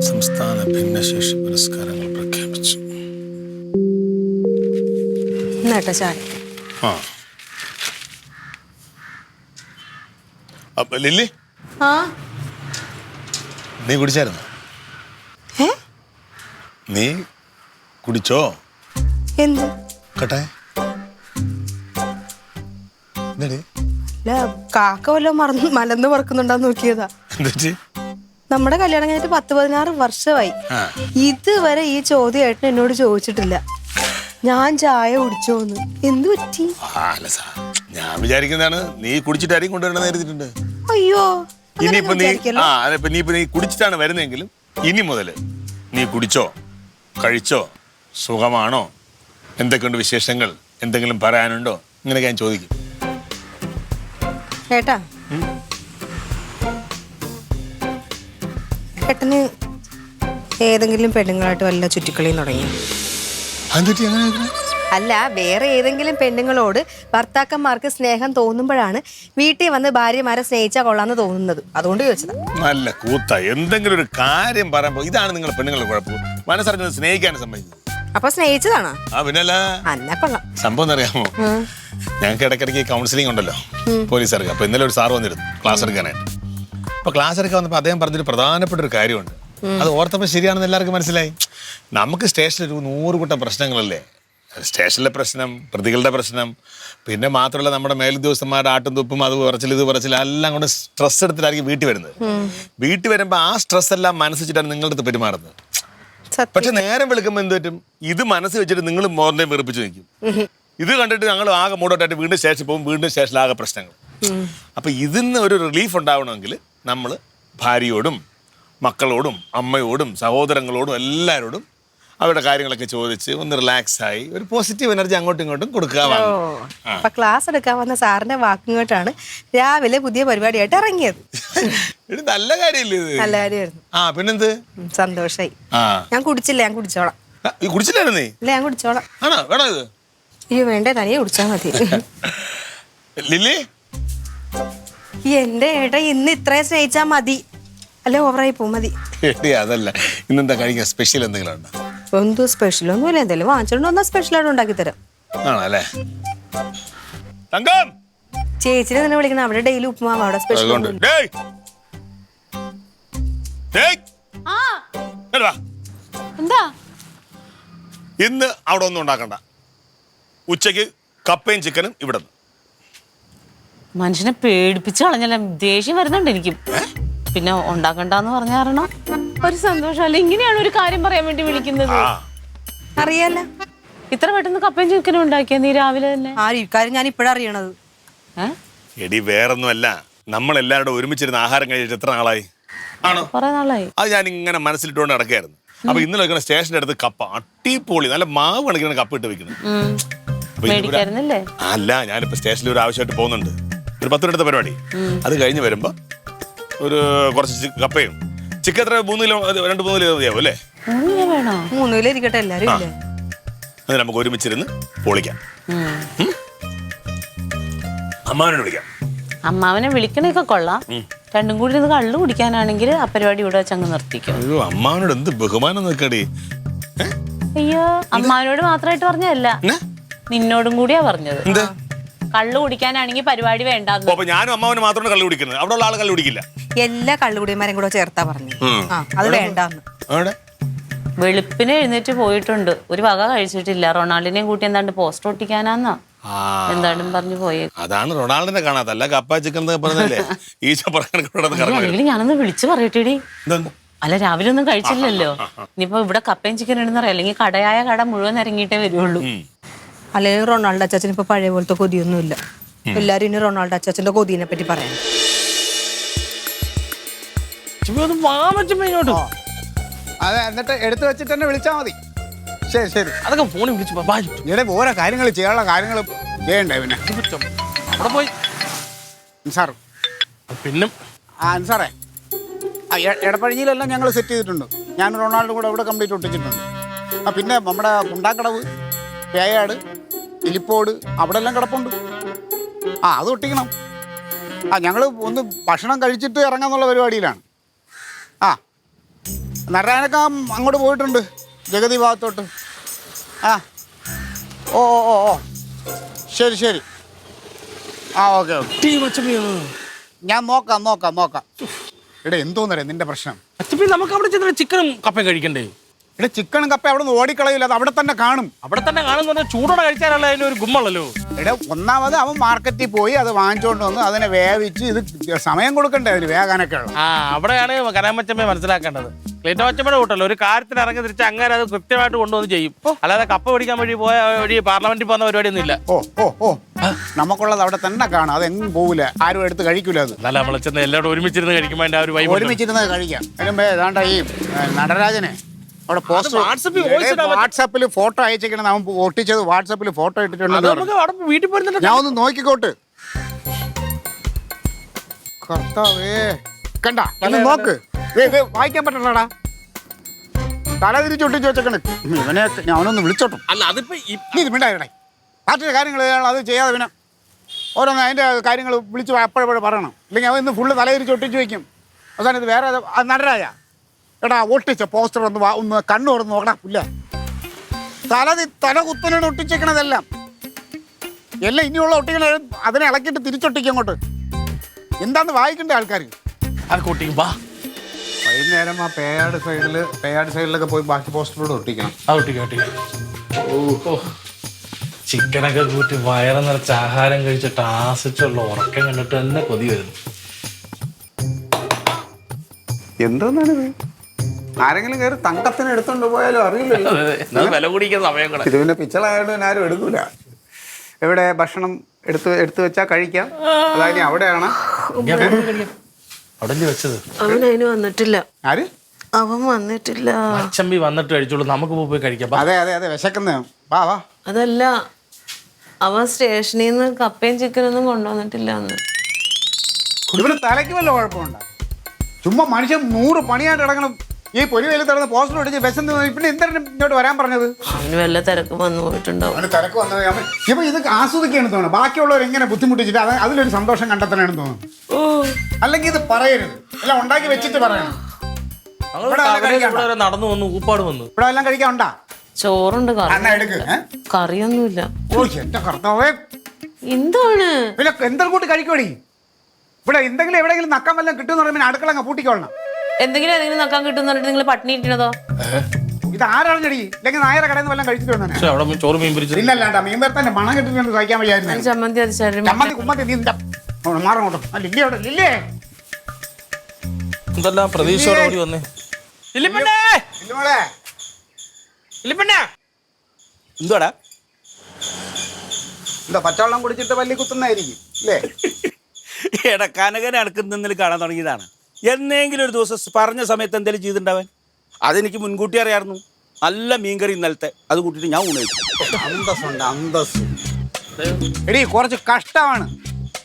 സംസ്ഥാന ഭിന്നശേഷി പുരസ്കാരങ്ങൾ പ്രഖ്യാപിച്ചു. ആ ലില്ലി, നീ കുടിച്ചായിരുന്നു? നീ കുടിച്ചോ? എന്ത് കേട്ടെ കാക്ക വല്ലതും മലന്ന് പറക്കുന്നുണ്ടാന്ന് നോക്കിയതാ. നമ്മുടെ കല്യാണം കഴിഞ്ഞിട്ട് 10-16 വർഷമായി. ഇതുവരെ ഈ ചോദ്യം ഏട്ടൻ എന്നോട് ചോദിച്ചിട്ടില്ല, ഞാൻ ചായ കുടിച്ചോന്ന്. എന്ത് പറ്റി? ഞാൻ വിചാരിക്കുന്നതാണ് നീ കുടിച്ചിട്ടായിരിക്കും കൊണ്ടുവരണമെന്ന് കരുതിയിട്ടുണ്ട്. അയ്യോ, ഇനിയിപ്പോ നീ കുടിച്ചിട്ടാണ് വരുന്നെങ്കിലും ഇനി മുതൽ നീ കുടിച്ചോ, കഴിച്ചോ, സുഖമാണോ, എന്തൊക്കെയുണ്ട് വിശേഷങ്ങൾ, എന്തെങ്കിലും പറയാനുണ്ടോ, ഇങ്ങനെയൊക്കെ ഞാൻ ചോദിക്കും. ഏട്ടാ, ഏട്ടന് ഏതെങ്കിലും പെണ്ണുങ്ങളായിട്ട് വല്ല ചുറ്റിക്കളിയും തുടങ്ങി? അല്ല, വേറെ ഏതെങ്കിലും പെണ്ണുങ്ങളോട് ഭർത്താക്കന്മാർക്ക് സ്നേഹം തോന്നുമ്പോഴാണ് വീട്ടിൽ വന്ന് ഭാര്യമാരെ സ്നേഹിച്ചാൽ കൊള്ളാന്ന് തോന്നുന്നത്. അതുകൊണ്ട് ചോദിച്ചതാ. നല്ല കൂത്ത. എന്തെങ്കിലും ഒരു കാര്യം പറയുമ്പോ ഇതാണ് നിങ്ങളുടെ പെണ്ണുങ്ങളുടെ കുഴപ്പം, മനസ്സറിഞ്ഞത് സ്നേഹിക്കാൻ സമ്മതിക്കുന്നത്. അപ്പൊ സ്നേഹിച്ചതാണോ? പിന്നല്ല. കൊള്ളാം. സംഭവം അറിയാമോ, ഞങ്ങൾക്ക് ഇടയ്ക്കിടയ്ക്ക് കൗൺസിലിംഗ് ഉണ്ടല്ലോ പോലീസുകാർക്ക്. അപ്പൊ ഇന്നലെ ഒരു സാർ വന്നിരുന്നു ക്ലാസ് എടുക്കാനായിട്ട്. അപ്പൊ ക്ലാസ് എടുക്കാൻ വന്നപ്പോൾ അദ്ദേഹം പറഞ്ഞൊരു പ്രധാനപ്പെട്ട ഒരു കാര്യമുണ്ട്. അത് ഓർത്തപ്പോൾ ശരിയാണെന്ന് എല്ലാവർക്കും മനസ്സിലായി. നമുക്ക് സ്റ്റേഷനിൽ ഒരു 100 കൂട്ടം പ്രശ്നങ്ങളല്ലേ. സ്റ്റേഷനിലെ പ്രശ്നം, പ്രതികളുടെ പ്രശ്നം, പിന്നെ മാത്രമല്ല നമ്മുടെ മേലുദ്യോഗസ്ഥന്മാരുടെ ആട്ടും തുപ്പും, അത് പറച്ചിൽ ഇത് പറച്ചിൽ എല്ലാം കൊണ്ട് സ്ട്രെസ് എടുത്തിട്ടായിരിക്കും വീട്ടിൽ വരുന്നത്. വീട്ടിൽ വരുമ്പോൾ ആ സ്ട്രെസ് എല്ലാം മനസ്സിച്ചിട്ടാണ് നിങ്ങളുടെ അടുത്ത് പെരുമാറുന്നത്. പക്ഷെ നേരം വെളുക്കുമ്പോൾ എന്ത് പറ്റും, ഇത് മനസ്സ് വെച്ചിട്ട് നിങ്ങൾ മോറിനെ വെറുപ്പിച്ച് നിൽക്കും. ഇത് കണ്ടിട്ട് ഞങ്ങൾ ആകെ മൂടോട്ടായിട്ട് വീണ്ടും സ്റ്റേഷനിൽ പോകും, വീണ്ടും സ്റ്റേഷനിലാകെ പ്രശ്നങ്ങൾ. അപ്പൊ ഇതിന്ന് ഒരു റിലീഫ് ഉണ്ടാവണമെങ്കിൽ നമ്മൾ ഭാര്യയോടും മക്കളോടും അമ്മയോടും സഹോദരങ്ങളോടും എല്ലാവരോടും അവരുടെ കാര്യങ്ങളൊക്കെ ചോദിച്ച് ഒന്ന് റിലാക്സ് ആയി ഒരു പോസിറ്റീവ് എനർജി അങ്ങോട്ടും ഇങ്ങോട്ടും കൊടുക്കുക. അപ്പൊ ക്ലാസ് എടുക്കാൻ വന്ന സാറിന്റെ വാക്കിങ്ങോട്ടാണ് രാവിലെ പുതിയ പരിപാടിയായിട്ട് ഇറങ്ങിയത്. നല്ല കാര്യമല്ലേ ഇത്? നല്ല കാര്യമായിരുന്നു. പിന്നെന്ത് സന്തോഷായി. ഞാൻ കുടിച്ചില്ല, ഞാൻ കുടിച്ചോളാം. കുടിച്ചില്ലായിരുന്നു നീ? ഇല്ല, ഞാൻ കുടിച്ചോളാം. ആണോ? വേണോ ഇത്? അയ്യോ വേണ്ടേ, തനിയെ കുടിച്ചാ മതി. ലില്ലി, എന്റെ ഏട്ടാ ഇന്ന് ഇത്രയും സ്നേഹിച്ചാ മതി, അല്ലെ ഓവറായി പോ. മതി. അതല്ല, ഇന്നെന്താ കഴിക്കാൻ സ്പെഷ്യൽ എന്തെങ്കിലും ഉണ്ടോ? എന്തോ സ്പെഷ്യൽ ഒന്നുമില്ല, എന്തെങ്കിലും വാങ്ങിച്ചോണ്ട് വന്നാൽ സ്പെഷ്യലായിട്ട് ഉണ്ടാക്കി തരാം. ആണല്ലേ? ചേച്ചിനെ തന്നെ വിളിക്കണം, അവിടെ ഡെയിലി ഉപ്പുമാവ്, അവിടെ സ്പെഷ്യൽ. ഇന്ന് അവിടെ ഒന്നും ഉണ്ടാക്കണ്ട. ഉച്ചക്ക് കപ്പയും ചിക്കനും ഇവിടെ. മനുഷ്യനെ പേടിപ്പിച്ച് കളഞ്ഞല്ല, ദേഷ്യം വരുന്നുണ്ട് എനിക്കും. പിന്നെ ഉണ്ടാക്കണ്ടെന്ന് പറഞ്ഞ കാരണം ഒരു സന്തോഷമല്ല. ഇങ്ങനെയാണ് ഒരു കാര്യം പറയാൻ വേണ്ടി വിളിക്കുന്നത്. അറിയാല, ഇത്ര പെട്ടെന്ന് കപ്പയും ചിക്കനും ഉണ്ടാക്കിയ നീ രാവിലെ തന്നെ? ഇക്കാര്യം ഞാൻ ഇപ്പഴറിയണത്. എടി വേറൊന്നുമല്ല, നമ്മൾ എല്ലാവരും ഒരുമിച്ചിരുന്ന് ആഹാരം കഴിച്ചിട്ട് എത്ര നാളായി? ആണോ? കുറെ നാളായി. അത് ഞാൻ ഇങ്ങനെ മനസ്സിലിട്ടുകൊണ്ട് നടക്കായിരുന്നു. അപ്പൊ ഇന്നലെ വെക്കുന്ന സ്റ്റേഷന്റെ അടുത്ത് കപ്പ അട്ടിപ്പൊളി, നല്ല മാവ് കണക്കിന് കപ്പ ഇട്ട് വെക്കുന്നത്. അല്ല, ഞാനിപ്പോ സ്റ്റേഷനിൽ ഒരു ആവശ്യമായിട്ട് പോകുന്നുണ്ട്, ഒരു 10 മിനിറ്റത്തെ പരിപാടി. അത് കഴിഞ്ഞ് വരുമ്പോ ഒരു കുറച്ച് കപ്പയും ചിക്കൻ. എത്ര 3 കിലോ 2-3 കിലോ മതിയാവും അല്ലേ? 3 കിലോ ഇരിക്കട്ടെ, എല്ലാരും ഇല്ലേ? അത് നമുക്ക് ഒരുമിച്ചിരുന്ന് പൊളിക്കാം. അമ്മാവനെ വിളിക്കാം. അമ്മാവനെ വിളിക്കണൊക്കെ കൊള്ളാം. രണ്ടും കൂടി ഇത് കള്ളു കുടിക്കാനാണെങ്കിൽ ആ പരിപാടി ഇവിടെ വെച്ച് അങ്ങ് നിർത്തിക്കും. അയ്യോ, അമ്മാവനോട് എന്ത് ബഹുമാനം നോക്കടി. അയ്യോ, അമ്മാവനോട് മാത്രമായിട്ട് പറഞ്ഞതല്ല, നിന്നോടും കൂടിയാ പറഞ്ഞത്. കള്ളു കുടിക്കാനാണെങ്കിൽ പരിപാടി വേണ്ട. ഞാനും അമ്മാവന് മാത്രമാണ് കള്ളു കുടിക്കുന്നത്, അവിടെ ഉള്ള ആൾ കള്ളു കുടിക്കില്ല. എല്ലാ കള്ളുകുടിയന്മാരും കൂടെ ചേർത്താ പറഞ്ഞു അത് വേണ്ടെന്ന്. വെളുപ്പിന് എഴുന്നേറ്റ് പോയിട്ടുണ്ട്, ഒരു വക കഴിച്ചിട്ടില്ല. റൊണാൾഡിനെയും കൂട്ടി എന്താണ്ട് പോസ്റ്റർ ഒട്ടിക്കാനാന്നാ എന്താണ്ടും പറഞ്ഞു പോയേ. അതാണ് റൊണാൾഡിനെ കാണാത്തല്ല, കപ്പ ചിക്കൻ പറഞ്ഞല്ലേ. ഞാനൊന്ന് വിളിച്ചു പറയട്ടേടി. അല്ല, രാവിലെ ഒന്നും കഴിച്ചില്ലല്ലോ. ഇനിയിപ്പോ ഇവിടെ കപ്പയും ചിക്കൻ ഇടുന്നറിയാം, അല്ലെങ്കിൽ കടയായ കട മുഴുവൻ ഇറങ്ങിയിട്ടേ വരുള്ളൂ. അല്ലെങ്കിൽ റൊണാൾഡോ അച്ചാച്ചൻ ഇപ്പൊ പഴയ പോലത്തെ കൊതിയൊന്നുമില്ല. എല്ലാരും ഇനി റൊണാൾഡോ അച്ചാച്ചന്റെ കൊതിനെ പറ്റി പറയാം. അതെ, എന്നിട്ട് എടുത്തു വെച്ചിട്ട് തന്നെ വിളിച്ചാ മതി. ശരി ശരി, അതൊക്കെ ഫോണിൽ വിളിച്ചു ഇവിടെ ഓരോ കാര്യങ്ങൾ ചെയ്യാനുള്ള കാര്യങ്ങൾ ചെയ്യണ്ടേ. പിന്നെ അവിടെ പോയി സാർ പിന്നെ സാറേ, എടപ്പഴിഞ്ഞിലെല്ലാം ഞങ്ങൾ സെറ്റ് ചെയ്തിട്ടുണ്ട്. ഞാൻ റൊണാൾഡോ കൂടെ ഇവിടെ കംപ്ലീറ്റ് ഒട്ടിച്ചിട്ടുണ്ട്. പിന്നെ നമ്മുടെ കുണ്ടാക്കടവ്, പേയാട്, എലിപ്പോട് അവിടെ എല്ലാം കിടപ്പുണ്ട്. അത് ഒട്ടിക്കണം. ഞങ്ങൾ ഒന്ന് ഭക്ഷണം കഴിച്ചിട്ട് ഇറങ്ങാന്നുള്ള പരിപാടിയിലാണ്. നാരായണക്ക അങ്ങോട്ട് പോയിട്ടുണ്ട്, ജഗതി ഭാഗത്തോട്ട്. ആ ഓ ഓ ഓ ഓ ശരി ശരി. ആ ഓക്കെ ഓക്കെ, ടീ മച്ചമ്പി ഞാൻ നോക്കാം. ഇവിടെ എന്തോന്നറിയാം നിന്റെ പ്രശ്നം? മച്ചമ്പി നമുക്ക് അവിടെ ചെന്നിട്ട് ചിക്കനും കപ്പയും കഴിക്കണ്ടേ? ഇവിടെ ചിക്കനും കപ്പ അവിടെ നിന്ന് ഓടിക്കളയില്ല, അത് അവിടെ തന്നെ കാണും. അവിടെ തന്നെ കാണുന്ന പറഞ്ഞാൽ ചൂടോടെ കഴിച്ചാലുള്ള അതിന്റെ ഒരു ഗുമ്മള്ളല്ലോ. ഇവിടെ ഒന്നാമത് അവൻ മാർക്കറ്റിൽ പോയി അത് വാങ്ങിച്ചുകൊണ്ട് വന്ന് അതിനെ വേവിച്ച് ഇത് സമയം കൊടുക്കണ്ടേ അതിന് വേകാനൊക്കെ ഉള്ള. ആ അവിടെയാണ് കനമച്ചമ്മയെ മനസ്സിലാക്കേണ്ടത്. ക്ലീറ്റ മച്ചമ്മയുടെ കൂട്ടല്ലോ, ഒരു കാര്യത്തിന് ഇറങ്ങി തിരിച്ച് അങ്ങനെ അത് കൃത്യമായിട്ട് കൊണ്ടുവന്ന് ചെയ്യും. അല്ലാതെ കപ്പ പിടിക്കാൻ വഴി പോയ വഴി പാർലമെന്റിൽ പോകുന്ന പരിപാടിയൊന്നും ഇല്ല. ഓ ഓ ഓ നമുക്കുള്ളത് അവിടെ തന്നെ കാണാം, അതെങ്ങും പോവില്ല, ആരും എടുത്ത് കഴിക്കൂല. അത് നല്ല നമ്മളെ ചെന്ന് എല്ലാവരും ഒരുമിച്ചിരുന്ന് കഴിക്കുമ്പോൾ അതിന്റെ ആ ഒരു വൈബ്. ഒരുമിച്ചിരുന്ന് കഴിക്കാം. അതിനുമ്പേ ഏതാണ്ട് ഈ നടരാജനെ അവിടെ വാട്സാപ്പിൽ ഫോട്ടോ അയച്ചേക്കണം, അവൻ ഒട്ടിച്ചത് വാട്സാപ്പിൽ ഫോട്ടോ ഇട്ടിട്ടുണ്ടെന്ന്. വീട്ടിൽ പോയിരുന്നില്ല. ഞാൻ ഒന്ന് നോക്കിക്കോട്ട്. കർത്താവേ, കണ്ട നോക്ക്, വായിക്കാൻ പറ്റണടാ, തല തിരിച്ചൊട്ടിച്ച് വെച്ചേക്കണേ. ഇവനെ ഞാനൊന്ന് വിളിച്ചോട്ടും. അല്ല അതിപ്പോ നീ ഇത് മിണ്ടായിടേ, പാർട്ടിയുടെ കാര്യങ്ങൾ അത് ചെയ്യാതെ പിന്നെ ഓരോന്ന് അതിൻ്റെ കാര്യങ്ങൾ വിളിച്ച് അപ്പോഴപ്പോഴും പറയണം. ഇല്ലെങ്കിൽ അവൻ ഇന്ന് ഫുള്ള് തല തിരിച്ചൊട്ടിച്ച് വയ്ക്കും. അവസാനം ഇത് വേറെ നടരാജ എടാ ഒട്ടിച്ച പോസ്റ്റർ ഒന്ന് കണ്ണു തുറന്ന് നോക്കടാ. ഇല്ല, തല കുത്തനോട് ഒട്ടിച്ചേക്കണതെല്ലാം എല്ലാം ഇനിയുള്ള ഒട്ടിക്കണ അതിനെ ഇളക്കിയിട്ട് തിരിച്ചൊട്ടിക്കും അങ്ങോട്ട്. എന്താന്ന് വായിക്കണ്ടേ ആൾക്കാർ? വാ വൈകുന്നേരം ആ പേയാട് സൈഡിലൊക്കെ പോയി ബാക്കി പോസ്റ്ററോട് ഒട്ടിക്കണം. ഓ ചിക്കനൊക്കെ കൂട്ടി വയറ് നിറച്ച് ആഹാരം കഴിച്ചിട്ട് ആസിച്ചുള്ള ഉറക്കം കണ്ടിട്ട് തന്നെ കൊതി വരുന്നു. എന്തോന്നാണിത്? ആരെങ്കിലും കയറി തങ്കത്തിന് എടുത്തോണ്ട് പോയാലും അറിയില്ലല്ലോ. വില കുടിക്കുന്ന സമയം കൂടെ. ഇത് പിന്നെ പിച്ചളായിട്ട് ആരും എടുക്കൂല. എവിടെ ഭക്ഷണം എടുത്തു വെച്ചാൽ കഴിക്കാം. അതായത് അവിടെയാണ് അവിടെ വെച്ചത്. അവൻ അതിന് വന്നിട്ടില്ല. ആര്? അവൻ വന്നിട്ടില്ല. അച്ചമ്പി വന്നിട്ട് കഴിച്ചോളൂ, നമുക്ക് പോയി കഴിക്കാം. അതെ അതെ അതെ, വിശക്കുന്നേ. വാ വാ. അതല്ല, അവൻ സ്റ്റേഷനിൽ നിന്ന് കപ്പയും ചിക്കനൊന്നും കൊണ്ടുവന്നിട്ടില്ല അന്ന്. ഇവിടെ തലയ്ക്ക് വല്ല കുഴപ്പമുണ്ടോ? ചുമ്മാ മനുഷ്യൻ 100 പണിയായിട്ട് കിടക്കണം. ഈ പൊരി വെയിൽ തടന്ന് പോസ്റ്റർ ഒടിച്ച് വിശന്ന് പിന്നെ എന്താണ് ഇങ്ങോട്ട് വരാൻ പറഞ്ഞത്? അവന് വല്ല തിരക്ക് വന്നു പോയിട്ടുണ്ടാവും. അവന് തിരക്ക് വന്നത് ഇപ്പൊ ഇത് ആസ്വദിക്കുകയാണ് തോന്നുന്നു. ബാക്കിയുള്ളവർ എങ്ങനെ ബുദ്ധിമുട്ടിച്ചിട്ട് അതിലൊരു സന്തോഷം കണ്ടെത്തണമെന്ന് തോന്നുന്നു. അല്ലെങ്കിൽ ഇത് പറയരുത്, എല്ലാം ഉണ്ടാക്കി വെച്ചിട്ട് പറയണം. നടന്നു വന്നു, ഊപ്പാട് വന്നു. ഇവിടെ എല്ലാം കഴിക്കാൻ ഉണ്ടാ? ചോറുണ്ട്, കറിയൊന്നുമില്ല. ഓ എന്റെ കർത്താവേ, എന്താണ് പിന്നെ എന്തെങ്കിലും കൂട്ടി കഴിക്കോടി? ഇവിടെ എന്തെങ്കിലും എവിടെയെങ്കിലും നക്കാൻ വല്ലതും കിട്ടുമെന്ന് പറയുമ്പോൾ അടുക്കള അങ്ങ് പൂട്ടിക്കൊള്ളണം. എന്തെങ്കിലും നക്കാൻ കിട്ടുന്ന പറഞ്ഞിട്ട് നിങ്ങൾ പട്ടിണി ഇരിക്കണതോ? ഇത് ആരാണ് ചെടി? അല്ലെങ്കിൽ നായര കടയിൽ നിന്ന് വല്ലതും കഴിച്ചിട്ടുണ്ടോ? ചോറ് മീൻ പിടിച്ചു ഇല്ലല്ലാണ്ട മീൻ വരത്തന്നെ മണം കിട്ടുന്നത് കഴിക്കാൻ വയ്യായിരുന്നു. ചമ്മന്തി അരിച്ചാലും ചമ്മന്തി കുമ്മന്തി നീ മാറങ്ങോട്ടോ. ലില്ലേ അവിടെ ലില്ലേ എന്തെല്ലാം പ്രതീക്ഷയോടെ ഓടി വന്നേ. എന്തുവാടാ? എന്താ പച്ചവെള്ളം കുടിച്ചിട്ട് പല്ലി കുത്തുന്നതായിരിക്കും അല്ലേ? എടാ കനകനെ അടുക്കുന്നതിൽ കാണാൻ തുടങ്ങിയതാണ്. എന്നെങ്കിലും ഒരു ദിവസം പറഞ്ഞ സമയത്ത് എന്തെങ്കിലും ചെയ്തിട്ടുണ്ടാവാൻ അതെനിക്ക് മുൻകൂട്ടി അറിയാമായിരുന്നു. നല്ല മീൻകറി ഇന്നലത്തെ, അത് കൂട്ടിയിട്ട് ഞാൻ ഊണയിച്ചു. അന്തസ്സുണ്ട്, അന്തസ്. എടീ കുറച്ച് കഷ്ടമാണ്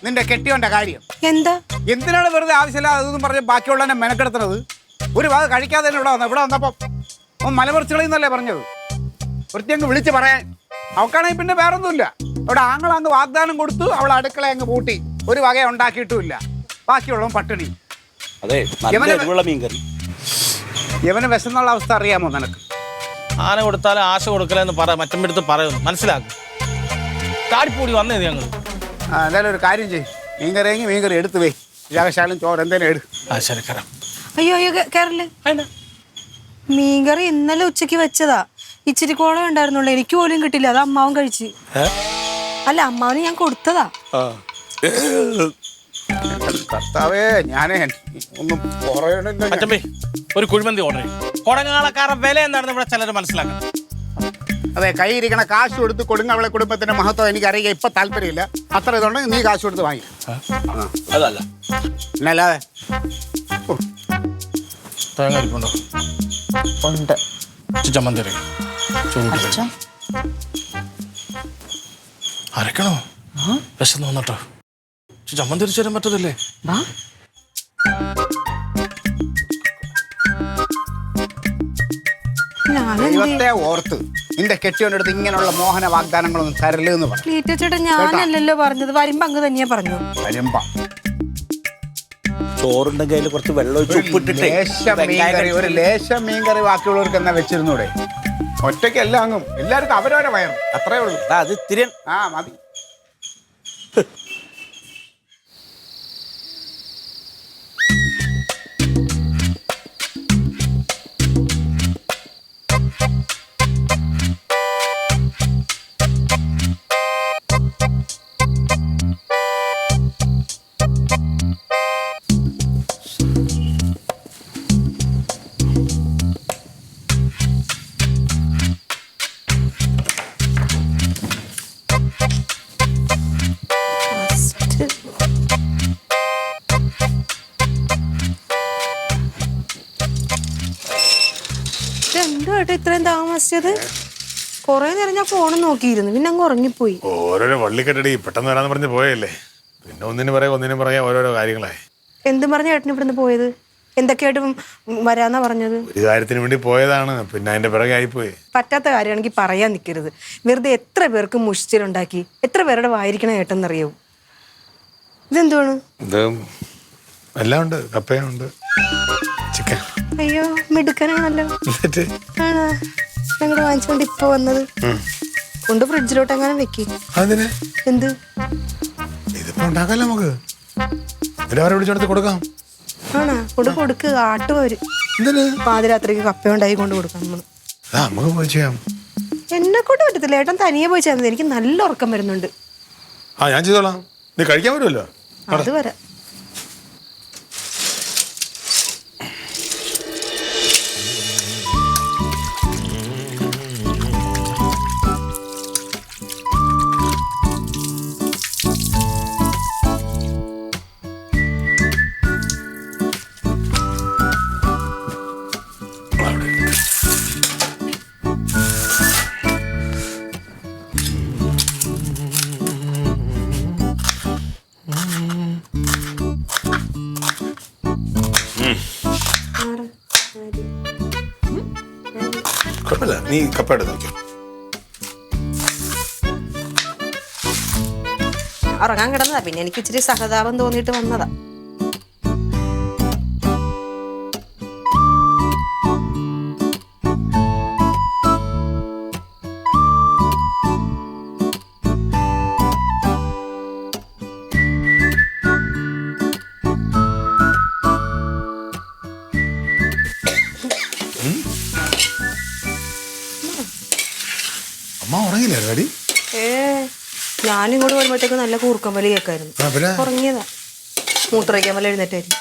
നിന്റെ കെട്ടിയോന്റെ കാര്യം. എന്താ എന്തിനാണ് വെറുതെ ആവശ്യമില്ല അതൊന്നും പറഞ്ഞ് ബാക്കിയുള്ളവനെ മെനക്കെടുത്തുന്നത്? ഒരു ഭാഗം കഴിക്കാതെ തന്നെ ഇവിടെ വന്നപ്പോൾ മലമറിച്ചുകളെന്നല്ലേ പറഞ്ഞത്? വൃത്തിയങ്ങ് വിളിച്ച് പറയാൻ അവക്കാണെങ്കിൽ പിന്നെ വേറൊന്നുമില്ല. അവിടെ ആങ്ങളങ്ങ് വാഗ്ദാനം കൊടുത്തു, അവൾ അടുക്കള അങ്ങ് പൂട്ടി, ഒരു വക ഉണ്ടാക്കിയിട്ടുമില്ല, ബാക്കിയുള്ളവൻ പട്ടിണി. അതെ, നല്ല എരിവുള്ള മീൻകറി. യവന് വിശന്നുള്ള അവസ്ഥ അറിയാമോ നിനക്ക്? ആന കൊടുത്താലും ആശ കൊടുക്കലെന്ന് മറ്റമ്പടുത്ത് പറയുന്നു, മനസ്സിലാക്കും. താടിപ്പൂടി വന്നേ ഞങ്ങൾ. എന്തായാലും ഒരു കാര്യം ചെയ്യും, മീൻകറി എടുത്ത് വേ. ശാലും ചോറ് എന്തേലും എടു. ശരിക്കരം. അയ്യോ കേറല്ലേ. മീൻകറി ഇന്നലെ ഉച്ചക്ക് വെച്ചതാ, ഇച്ചിരി കോളം ഉണ്ടായിരുന്നുള്ളൂ, എനിക്ക് പോലും കിട്ടില്ല. അത് അമ്മാവൻ കഴിച്ച്. അല്ല, അമ്മാവന് ഞാൻ കൊടുത്തതാ. കർത്താവേ, ഞാനേ ഒന്നും പറയണില്ല. ഒരു കുഴിമന്തി ഓർഡർ ചെയ്യും. കൊടങ്ങാളക്കാരുടെ വില എന്താണെന്ന് ഇവിടെ ചിലർ മനസ്സിലാക്കണം. അതെ, കൈയിരിക്കണ കാശ് കൊടുത്ത് കൊടുങ്ങവളെ കുടുംബത്തിന്റെ മഹത്വം എനിക്ക് അറിയുക ഇപ്പൊ താല്പര്യമില്ല. അത്ര ഇതുണ്ടെങ്കിൽ നീ കാശ് കൊടുത്ത് വാങ്ങി. അതല്ല പിന്നല്ലാതെ തേങ്ങ അരിപ്പുണ്ടോ? ഉണ്ട്. ചമ്മന്തി അരക്കണോ? വിശന്ന് വന്നട്ടോ. ചമ്മന്തി അരിച്ചു തരാൻ പറ്റത്തില്ലേ? ദൈവത്തെ ഓർത്ത് നിന്റെ കെട്ടിയോന്റെ അടുത്ത് ഇങ്ങനെയുള്ള മോഹന വാഗ്ദാനങ്ങളൊന്നും തരലെന്ന് പറഞ്ഞു. ഞാനല്ലല്ലോ പറഞ്ഞത്, വരുമ്പോ അങ്ങ് തന്നെയാ പറഞ്ഞു. വരുമ്പ ചോറുണ്ടെങ്കിൽ അതിൽ കുറച്ച് വെള്ളം ഒഴിച്ച് ഉപ്പിട്ടിട്ട് ഒരു ലേശം മീൻകറി ബാക്കിയുള്ളവർക്ക് എന്നാ വെച്ചിരുന്നൂടെ? ഒറ്റയ്ക്കല്ല അങ്ങും, എല്ലാവർക്കും അവരവരെ വയറും, അത്രേ ഉള്ളൂ. അത് ഇത്തിരി ആ മതി. എന്തുവായിട്ട് ഇത്രയും താമസിച്ചത്? കൊറേ നേരം ഞാൻ ഫോണും നോക്കിയിരുന്നു, പിന്നെ അങ്ങ് ഉറങ്ങിപ്പോയി. ഓരോരോ വള്ളിക്കെട്ടടി പെട്ടെന്ന് വരാന്ന് പറഞ്ഞ് പോയല്ലേ, പിന്നെ ഒന്നിനും പറയാ ഓരോരോ കാര്യങ്ങളായി. എന്തും പറഞ്ഞ ഏട്ടൻ ഇവിടുന്ന് പോയത്? എന്തൊക്കെയായിട്ട് വരാന്നാ പറഞ്ഞത്? ഒരു കാര്യത്തിന് വേണ്ടി പോയതാണ്, പിന്നെ അതിന്റെ പിറകെ ആയിപ്പോയി. പറ്റാത്ത കാര്യമാണെങ്കിൽ പറയാൻ നിൽക്കരുത്. വെറുതെ എത്ര പേർക്ക് മുഷിച്ചിലുണ്ടാക്കി, എത്ര പേരുടെ വായിരിക്കണം ഏട്ടെന്നറിയാവൂ. ഇതെന്തുവാണ്? ഇത് എല്ലാം ഉണ്ട്, കപ്പയുണ്ട്, ചിക്കൻ. അയ്യോ മിടുക്കനാണല്ലോ. ആണോ? ഞങ്ങള് വാങ്ങിച്ചോണ്ട് ഇപ്പൊ വന്നത്. കൊണ്ട് ഫ്രിഡ്ജിലോട്ട് എങ്ങനെ വെക്കി. അതിന് എന്ത്? ഇതിപ്പോ ഉണ്ടാക്കാല്ലോ നമുക്ക്, എല്ലാവരും വിളിച്ചോടത്ത് കൊടുക്കാം. ആണോ? കൊണ്ട് കൊടുക്കുക, ആട്ടുവര്. എന്തിന്? പാതിരാത്രിക്ക് കപ്പ ഉണ്ടായി കൊണ്ട് കൊടുക്കാം നമ്മള്. നമുക്ക് പോയി ചെയ്യാം. എന്നെ കൊണ്ട് പറ്റത്തില്ല, ഏട്ടൻ തനിയെ പോയി ചെയ്യുന്നത്. എനിക്ക് നല്ല ഉറക്കം വരുന്നുണ്ട്. ഞാൻ ചെയ്തോളാം, നീ കഴിക്കാൻ വരുമല്ലോ. അത് വരാം. കുഴപ്പമില്ല, നീ കപ്പ എടുത്ത് നോക്കിയോ. ഉറങ്ങാൻ കിടന്നതാ, പിന്നെ എനിക്ക് ഇച്ചിരി സഹതാപം തോന്നിയിട്ട് വന്നതാ. അമ്മ ഉറങ്ങില്ലേ റെഡി? ഞാനിങ്ങോട്ട് വരുമ്പോഴത്തേക്ക് നല്ല കൂർക്കം വലി കേൾക്കായിരുന്നു. ഉറങ്ങിയതാ, മൂത്രയ്ക്കാൻ വല്ല എഴുന്നേറ്റായിരുന്നു.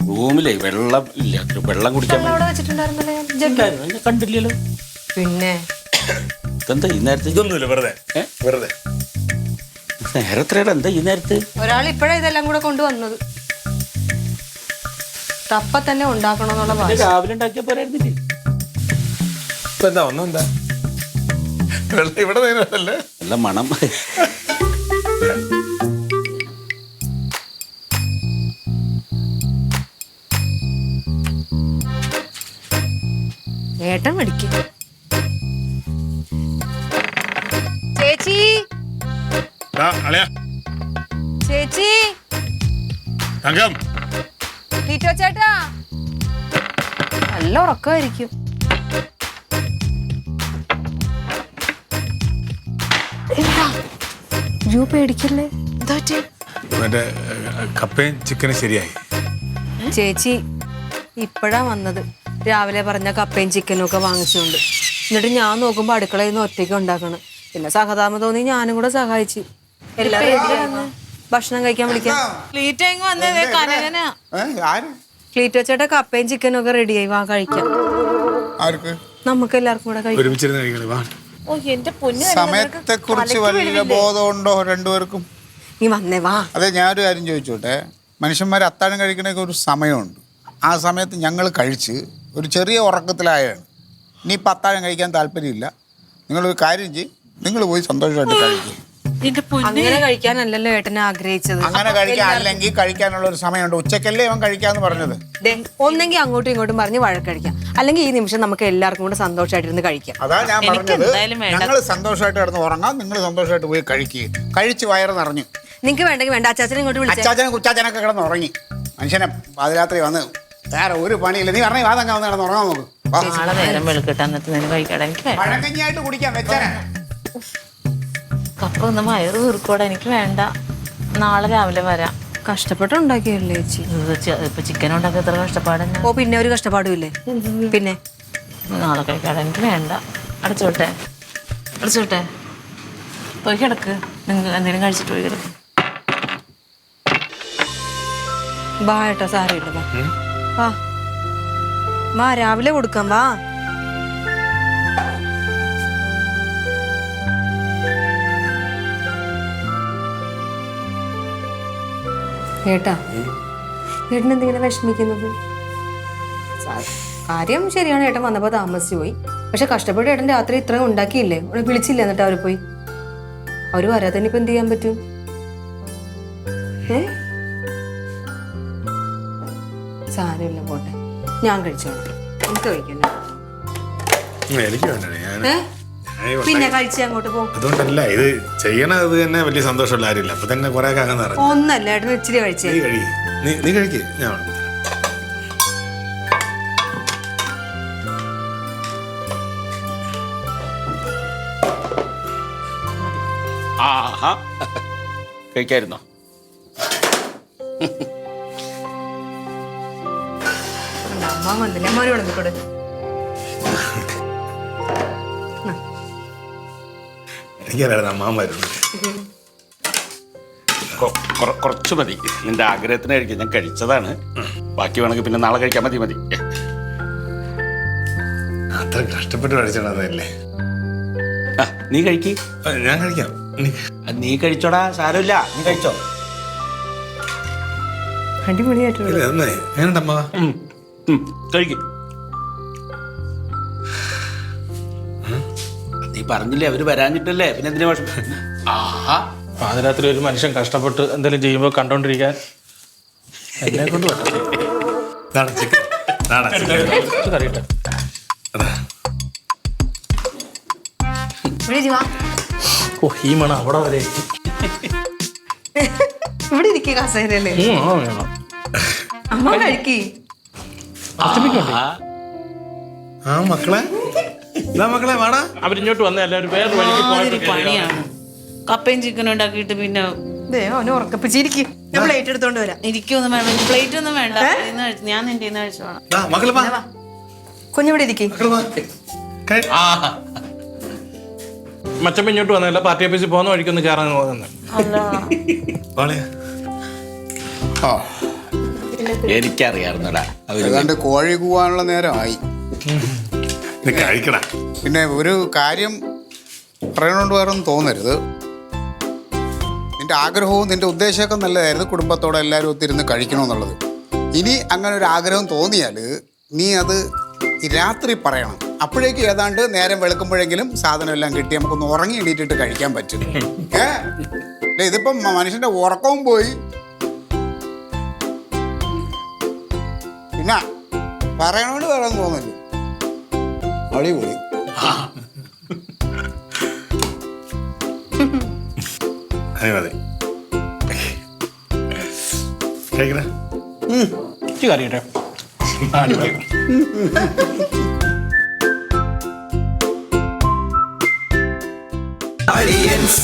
റൂമിലെ വെള്ളം ഇല്ല, വെള്ളം കുടിക്കാൻ അവിടെ വെച്ചിട്ടുണ്ടായിരുന്നല്ലോ ഞാൻ ജഗ്ഗ്. കണ്ടില്ലല്ലോ. പിന്നെ എന്താ ഈ നേരത്തെ? ഇതൊന്നുമില്ല, വെറുതെ വെറുതെ. നേരത്രയുടെ എന്താ ഈ നേരത്ത്? ഒരാൾ ഇപ്പഴാ ഇതെല്ലാം കൂടെ കൊണ്ടുവന്നത്. തപ്പ തന്നെ ഉണ്ടാക്കണമെന്നുള്ള വാശി. രാവിലെ ഉണ്ടാക്കിയ പോരായിരുന്നില്ലേ? ഇപ്പൊ എന്താ ഒന്നെന്താ വെള്ളം ഇവിടെ നേരല്ലേ? നല്ല മണം. ഏട്ടൻ മേടിക്കും. ചേച്ചി, ചേച്ചി, ടീറ്റോ ചേട്ടാ. നല്ല ഉറക്കമായിരിക്കും. എന്താ യു പേടിക്കല്ലേ? എന്താ പറ്റി? മറ്റേ കപ്പയും ചിക്കനും ശരിയായി. ചേച്ചി ഇപ്പഴാ വന്നത്. രാവിലെ പറഞ്ഞ കപ്പയും ചിക്കനും ഒക്കെ വാങ്ങിച്ചുകൊണ്ട്. എന്നിട്ട് ഞാൻ നോക്കുമ്പോ അടുക്കളയിൽ നിന്ന് ഒറ്റയ്ക്ക് ഉണ്ടാക്കണം. പിന്നെ സഹതാപം തോന്നി ഞാനും കൂടെ സഹായിച്ചു. എല്ലാവരും ഭക്ഷണം കഴിക്കാൻ വിളിക്കാം. ക്ലീറ്റോ ചേട്ടാ കപ്പയും ചിക്കനും ഒക്കെ റെഡിയായി, വാ കഴിക്കാം. നമുക്ക് എല്ലാവർക്കും കൂടെ കഴിക്കാം. ഒരുമിച്ചിരുന്ന് കഴിക്കണം, വാ. സമയത്തെ കുറിച്ച് വല്ല ബോധമുണ്ടോ രണ്ടുപേർക്കും? നീ വന്നേ, വാ. അതെ, ഞാനൊരു കാര്യം ചോദിച്ചോട്ടെ. മനുഷ്യന്മാർ അത്താഴം കഴിക്കണൊക്കെ ഒരു സമയമുണ്ട്. ആ സമയത്ത് ഞങ്ങൾ കഴിച്ച് ഒരു ചെറിയ ഉറക്കത്തിലായാണ്. ഇനിയിപ്പോൾ അത്താഴം കഴിക്കാൻ താല്പര്യമില്ല. നിങ്ങളൊരു കാര്യം ചെയ്യും, നിങ്ങൾ പോയി സന്തോഷമായിട്ട് കഴിക്കും. എന്റെ പൊന്നെ അങ്ങനെ കഴിക്കാനല്ലല്ലോ ഏട്ടനെ ആഗ്രഹിച്ചത്. അങ്ങനെ കഴിക്കാൻ അല്ലെങ്കിൽ കഴിക്കാനുള്ള ഒരു സമയമുണ്ട്. ഉച്ചക്കല്ലേ അവൻ കഴിക്കാന്ന് പറഞ്ഞത്. ദേ, ഒന്നെങ്കിൽ അങ്ങോട്ടും ഇങ്ങോട്ടും പറഞ്ഞ് വഴക്കടിക്കാം, അല്ലെങ്കിൽ ഈ നിമിഷം നമുക്ക് എല്ലാവർക്കും കൂടെ സന്തോഷമായിട്ടിരുന്ന് കഴിക്കാം. അതാ ഞാൻ എനിക്ക് പറഞ്ഞത്. എന്തായാലും വേണ്ട. ഞങ്ങൾ സന്തോഷമായിട്ട് കിടന്ന് ഉറങ്ങാം, നിങ്ങൾ സന്തോഷമായിട്ട് പോയി കഴിക്കുക. കഴിച്ച് വയറ് നിറഞ്ഞു. നിങ്ങക്ക് വേണ്ടെങ്കിൽ വേണ്ട, അച്ചാച്ചനെ ഇങ്ങോട്ട് വിളിച്ചാൽ അച്ചാച്ചനും കുച്ചാച്ചനൊക്കെ കിടന്ന് ഉറങ്ങി. മനുഷ്യനെ പാതിരാത്രി വന്ന് വേറെ ഒരു പണിയില്ല. നീ പറഞ്ഞ വാദം വന്ന് കിടന്ന് ഉറങ്ങാൻ നോക്ക്. നാളെ നേരം വെളുക്കിട്ട് എന്നിട്ട് നിന്നെ കഴിക്കടാ. എനിക്ക് വേണ്ട. പഴക്കഞ്ഞായിട്ട് കുടിക്കാൻ വെച്ചാൽ കപ്പ ഒന്ന് വയറ് തീർക്കോടെ. എനിക്ക് വേണ്ട. നാളെ രാവിലെ വരാം. കഷ്ടപ്പെട്ടുണ്ടാക്കിയല്ലേ ചേച്ചി. ഇപ്പൊ ചിക്കൻ ഉണ്ടാക്കി എത്ര കഷ്ടപ്പാടെന്നെ. ഓ, പിന്നെ ഒരു കഷ്ടപ്പാടും ഇല്ലേ? പിന്നെ നാളെ കഴിക്കാടെ. എനിക്ക് വേണ്ട. അടച്ചോട്ടെ, അടച്ചോട്ടെ. പോയി കിടക്ക്. നിങ്ങൾ എന്തെങ്കിലും കഴിച്ചിട്ട് പോയി കിടക്ക്. വാ ഏട്ടാ, സാരമില്ല, വാ വാ വാ, രാവിലെ കൊടുക്കാം, വാ. ഏട്ടാ, ഏട്ടൻ എന്തെങ്കിലും വിഷമിക്കുന്നത്? കാര്യം ശരിയാണ്, ഏട്ടൻ വന്നപ്പോ താമസിച്ചു പോയി. പക്ഷെ കഷ്ടപ്പെട്ട് ഏട്ടൻ രാത്രി ഇത്രയും ഉണ്ടാക്കിയില്ലേ, അവിടെ വിളിച്ചില്ല. എന്നിട്ട് അവര് പോയി. അവര് വരാതെ ഇനിയിപ്പോ എന്ത് ചെയ്യാൻ പറ്റും? സാരമില്ല, പോട്ടെ. ഞാൻ കഴിച്ചോളാം. എനിക്ക് കഴിക്കണ്ട. എനിക്ക് വേണ്ടേ, ഞാൻ പിന്നെ കഴിച്ച് അങ്ങോട്ട് പോ. അതുകൊണ്ടല്ല ഇത് ചെയ്യണത് തന്നെ വലിയ സന്തോഷമുള്ള കാര്യമില്ല. അപ്പൊ തന്നെ കുറെ ഒക്കെ അങ്ങനെ നിറഞ്ഞു. ഒന്നല്ല, ഏട്ടൻ ഇച്ചിരി കഴിച്ചേ. നീ കഴി, നീ കഴിക്ക്, ഞാൻ അവിടെ തരാം. ആഹാ കഴിക്കായിരുന്നോ? അമ്മ വന്നില്ല, അമ്മ വിളമ്പിക്കൂടെ. എനിക്കറിയാം അമ്മാമാരുണ്ട്. കുറച്ച് മതി. നിന്റെ ആഗ്രഹത്തിന് കഴിക്കാൻ ഞാൻ കഴിച്ചതാണ്. ബാക്കി വേണമെങ്കിൽ പിന്നെ നാളെ കഴിക്കാൻ. മതി മതി. അത്ര കഷ്ടപ്പെട്ട് കഴിച്ചതല്ലേ. ആ, നീ കഴിക്ക്. ഞാൻ കഴിക്കാം. നീ കഴിച്ചോടാ, സാരമില്ല. നീ കഴിച്ചോ. അടിപൊളിയായിട്ടുള്ള എങ്ങനെയുണ്ടമ്മ? കഴിക്കും. നീ പറഞ്ഞില്ലേ അവര് വരാഞ്ഞിട്ടല്ലേ, പിന്നെ എന്തിനാ വിഷമം? ആഹാ, പാതിരാത്രി ഒരു മനുഷ്യൻ കഷ്ടപ്പെട്ട് എന്തെങ്കിലും ചെയ്യുമ്പോൾ കണ്ടോണ്ടിരിക്കാൻ എന്നെ കൊണ്ട് പറ്റും. കറിയിട്ടെ. ഓ, ഈ മണം അവിടെ വരെ. ഇവിടെ ഇരിക്കുക കസേരല്ലേ. അമ്മ കഴിക്കി. ആ മക്കളെ, മക്കളെ വാടാ. അവരിങ്ങോട്ട് വന്ന എല്ലാവരും വേറെ വഴിക്ക് അതൊരു പോയിട്ട് പണിയാണ്. കപ്പയും ചിക്കനും ഉണ്ടാക്കിയിട്ട് പിന്നെ അവന് ഉറക്കപ്പിച്ചിരിക്കും. ഞാൻ പ്ലേറ്റ് എടുത്തോണ്ട് വരാം. എനിക്കൊന്നും വേണ്ട. പ്ലേറ്റ് ഒന്നും വേണ്ട. ഞാൻ നിന്റെ ഇന്ന് കഴിച്ചോളാം. മക്കളെ വാ, കുഞ്ഞിവിടെ ഇരിക്കും. മക്കളെ വാ. മച്ചമ്മ ഇങ്ങോട്ട് വന്നല്ല, പാർട്ടി ഓഫീസിൽ പോകുന്ന വഴിക്കൊന്ന് കയറാൻ പോകുന്നത്. എനിക്കറിയാറുന്നടാ. ഏതാണ്ട് കോഴി കൂവാനുള്ള നേരമായി. കഴിക്കടാ. പിന്നെ ഒരു കാര്യം പറയണോണ്ട് വേറെ ഒന്നും തോന്നരുത്. നിന്റെ ആഗ്രഹവും നിന്റെ ഉദ്ദേശമൊക്കെ നല്ലതായിരുന്നു, കുടുംബത്തോടെ എല്ലാവരും ഒത്തിരുന്ന് കഴിക്കണമെന്നുള്ളത്. ഇനി അങ്ങനെ ഒരു ആഗ്രഹം തോന്നിയാൽ നീ അത് രാത്രി പറയണം. അപ്പോഴേക്കും ഏതാണ്ട് നേരം വെളുക്കുമ്പോഴെങ്കിലും സാധനം എല്ലാം കിട്ടി നമുക്കൊന്ന് ഉറങ്ങി എണീറ്റിട്ട് കഴിക്കാൻ പറ്റും. ഇതിപ്പം മനുഷ്യന്റെ ഉറക്കവും പോയി. പിന്നെ പറയണോണ്ട് വേറെ ഒന്നും തോന്നില്ല. അടിപൊളി. മതി കഴിക്കണ. കറിയിട്ടെ. Audience